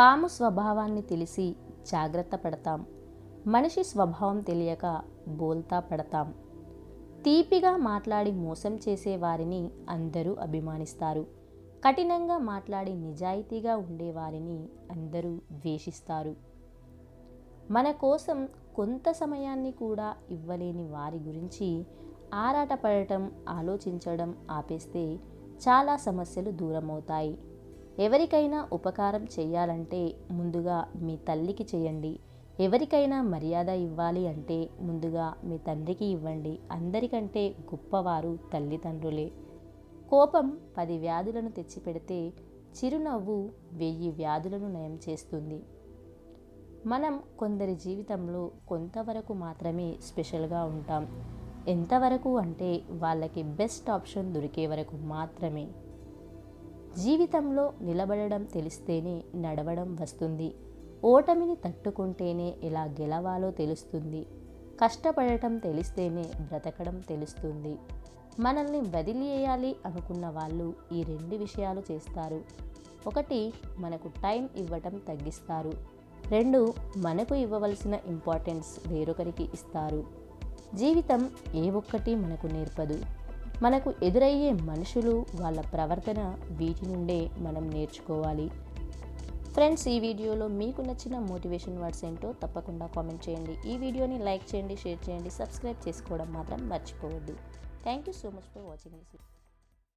పాము స్వభావాన్ని తెలిసి జాగ్రత్త పడతాం. మనిషి స్వభావం తెలియక బోల్తా పడతాం. తీపిగా మాట్లాడి మోసం చేసే వారిని అందరూ అభిమానిస్తారు. కఠినంగా మాట్లాడి నిజాయితీగా ఉండేవారిని అందరూ ద్వేషిస్తారు. మన కోసం కొంత సమయాన్ని కూడా ఇవ్వలేని వారి గురించి ఆరాటపడటం, ఆలోచించడం ఆపేస్తే చాలా సమస్యలు దూరమవుతాయి. ఎవరికైనా ఉపకారం చేయాలంటే ముందుగా మీ తల్లికి చేయండి. ఎవరికైనా మర్యాద ఇవ్వాలి అంటే ముందుగా మీ తండ్రికి ఇవ్వండి. అందరికంటే గొప్పవారు తల్లిదండ్రులే. కోపం 10 వ్యాధులను తెచ్చిపెడితే చిరునవ్వు 1000 వ్యాధులను నయం చేస్తుంది. మనం కొందరి జీవితంలో కొంతవరకు మాత్రమే స్పెషల్గా ఉంటాం. ఎంతవరకు అంటే వాళ్ళకి బెస్ట్ ఆప్షన్ దొరికే వరకు మాత్రమే. జీవితంలో నిలబడడం తెలిస్తేనే నడవడం వస్తుంది. ఓటమిని తట్టుకుంటేనే ఎలా గెలవాలో తెలుస్తుంది. కష్టపడటం తెలిస్తేనే బ్రతకడం తెలుస్తుంది. మనల్ని వదిలివేయాలి అనుకున్న వాళ్ళు ఈ 2 విషయాలు చేస్తారు. 1, మనకు టైం ఇవ్వటం తగ్గిస్తారు. 2, మనకు ఇవ్వవలసిన ఇంపార్టెన్స్ వేరొకరికి ఇస్తారు. జీవితం ఏ ఒక్కటి మనకు నేర్పదు. మనకు ఎదురయ్యే మనుషులు, వాళ్ళ ప్రవర్తన, వీటి నుండే మనం నేర్చుకోవాలి. ఫ్రెండ్స్, ఈ వీడియోలో మీకు నచ్చిన మోటివేషన్ వర్డ్స్ ఏంటో తప్పకుండా కామెంట్ చేయండి. ఈ వీడియోని లైక్ చేయండి, షేర్ చేయండి, సబ్స్క్రైబ్ చేసుకోవడం మాత్రం మర్చిపోవద్దు. Thank you so much for watching this video.